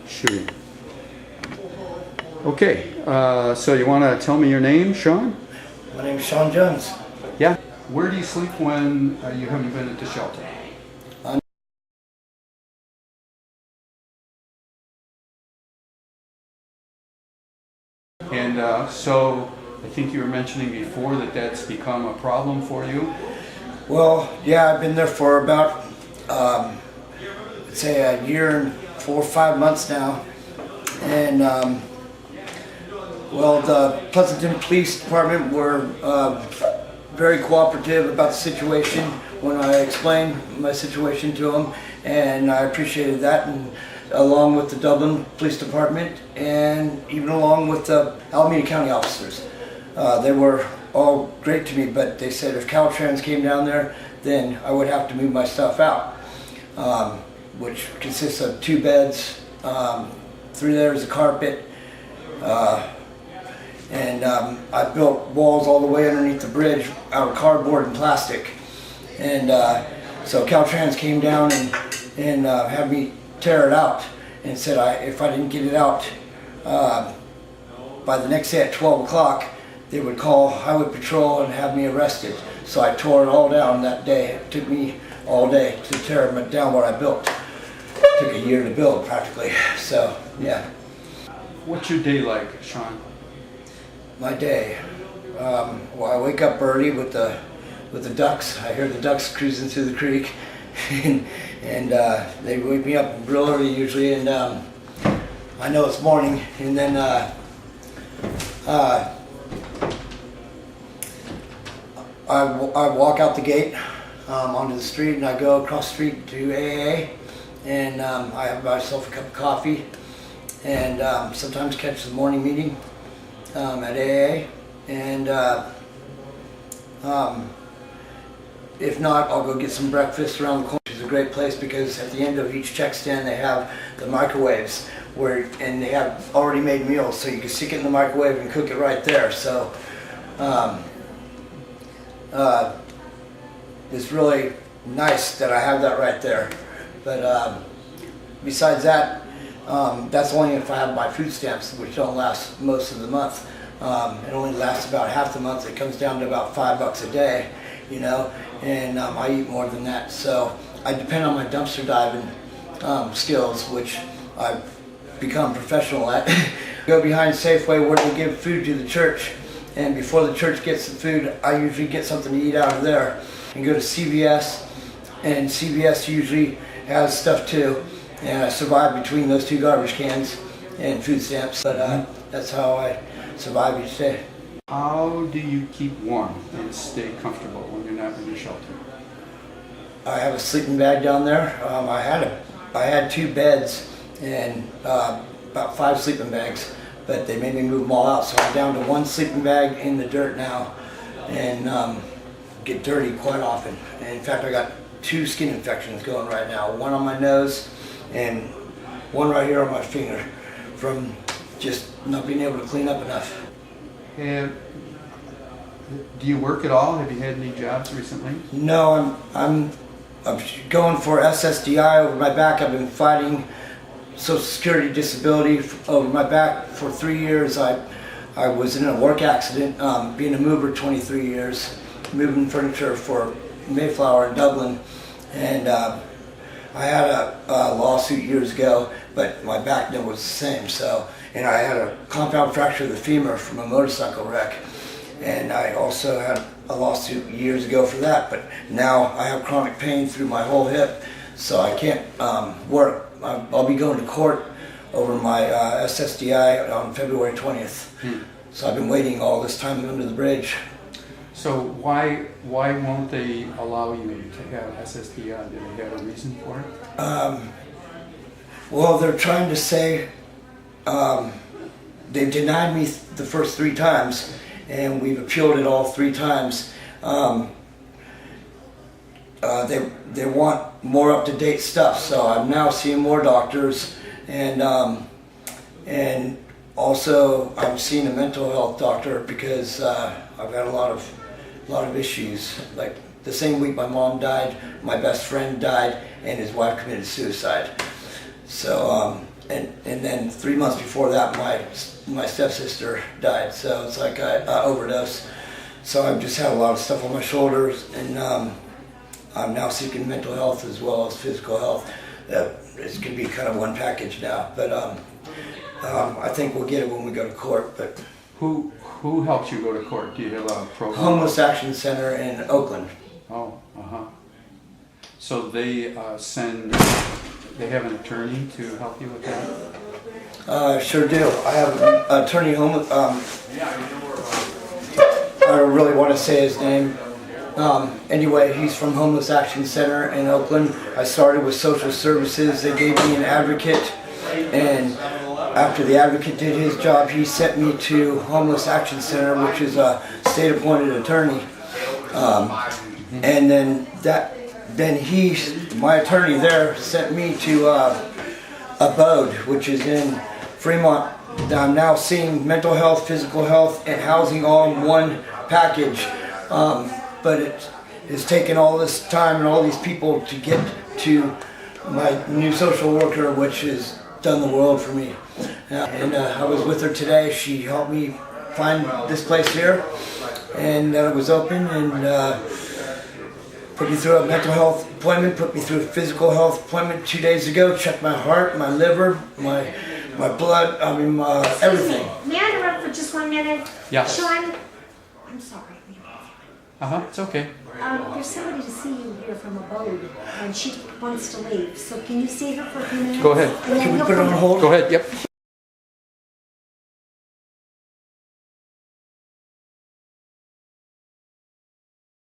shooting. Okay, so you want to tell me your name, Shawn? My name is Shawn Jones. Yeah. Where do you sleep when you haven't been at the shelter? And so I think you were mentioning before that that's become a problem for you. Well, yeah, I've been there for about, let's say a year and 4 or 5 months now. And, well, the Pleasanton Police Department were very cooperative about the situation when I explained my situation to them, and I appreciated that, and along with the Dublin Police Department and even along with the Alameda County officers. They were all great to me, but they said if Caltrans came down there, then I would have to move my stuff out, which consists of 2 beds, 3 layers of carpet, and I built walls all the way underneath the bridge out of cardboard and plastic. And so Caltrans came down and had me tear it out, and said if I didn't get it out by the next day at 12 o'clock, they would call Highway Patrol and have me arrested. So I tore it all down that day. It took me all day to tear down what I built. It took a year to build practically. So yeah. What's your day like, Shawn? My day. Well, I wake up early with the ducks. I hear the ducks cruising through the creek, and they wake me up real early usually, and I know it's morning. And then I walk out the gate onto the street, and I go across the street to AA, and I have myself a cup of coffee, and sometimes catch the morning meeting at AA, and if not, I'll go get some breakfast around the corner. It's a great place because at the end of each check stand they have the microwaves and they have already made meals, so you can stick it in the microwave and cook it right there. So it's really nice that I have that right there. But besides that, that's only if I have my food stamps, which don't last most of the month. It only lasts about half the month. It comes down to about $5 a day, you know, and I eat more than that. So I depend on my dumpster diving skills, which I've become professional at. Go behind Safeway where they give food to the church, and before the church gets the food, I usually get something to eat out of there. And go to CVS, and CVS usually has stuff too, and I survive between those 2 garbage cans and food stamps. But that's how I survive each day. How do you keep warm and stay comfortable when you're not in the shelter? I have a sleeping bag down there. I had 2 beds and about 5 sleeping bags, but they made me move them all out, so I'm down to 1 sleeping bag in the dirt now, and get dirty quite often. And in fact, I got 2 skin infections going right now. One on my nose and one right here on my finger from just not being able to clean up enough. And do you work at all? Have you had any jobs recently? No, I'm going for SSDI over my back. I've been fighting Social Security disability over my back for 3 years. I was in a work accident, being a mover 23 years, moving furniture for Mayflower in Dublin, and I had a lawsuit years ago, but my back never was the same. So, and I had a compound fracture of the femur from a motorcycle wreck, and I also had a lawsuit years ago for that. But now I have chronic pain through my whole hip, so I can't work. I'll be going to court over my SSDI on February 20th. So I've been waiting all this time under the bridge. So why won't they allow you to have SSDI? Do they have a reason for it? Well, they're trying to say they've denied me the first 3 times, and we've appealed it all 3 times. They want more up-to-date stuff, so I'm now seeing more doctors, and also I'm seeing a mental health doctor because I've had a lot of issues. Like the same week my mom died, my best friend died, and his wife committed suicide. So and then 3 months before that, my stepsister died. So it's like I overdosed. So I've just had a lot of stuff on my shoulders, and I'm now seeking mental health as well as physical health. It's going to be kind of one package now, but I think we'll get it when we go to court. But Who helps you go to court? Do you have a program? Homeless Action Center in Oakland. Oh, So they they have an attorney to help you with that? Sure do. I have an attorney homeless. I don't really want to say his name. Anyway, he's from Homeless Action Center in Oakland. I started with social services. They gave me an advocate, and after the advocate did his job, he sent me to Homeless Action Center, which is a state-appointed attorney. And then my attorney there sent me to Abode, which is in Fremont. I'm now seeing mental health, physical health, and housing all in one package. But it has taken all this time and all these people to get to my new social worker, which has done the world for me. And I was with her today. She helped me find this place here, and it was open, and put me through a mental health appointment, put me through a physical health appointment 2 days ago, checked my heart, my liver, my blood, everything. May I interrupt for just 1 minute? Yeah. Shawn, I'm sorry. It's okay. There's somebody to see you here from Abode, and she wants to leave. So can you see her for a few minutes? Go ahead. And then Can we he'll put it come on back. hold? Go ahead, yep.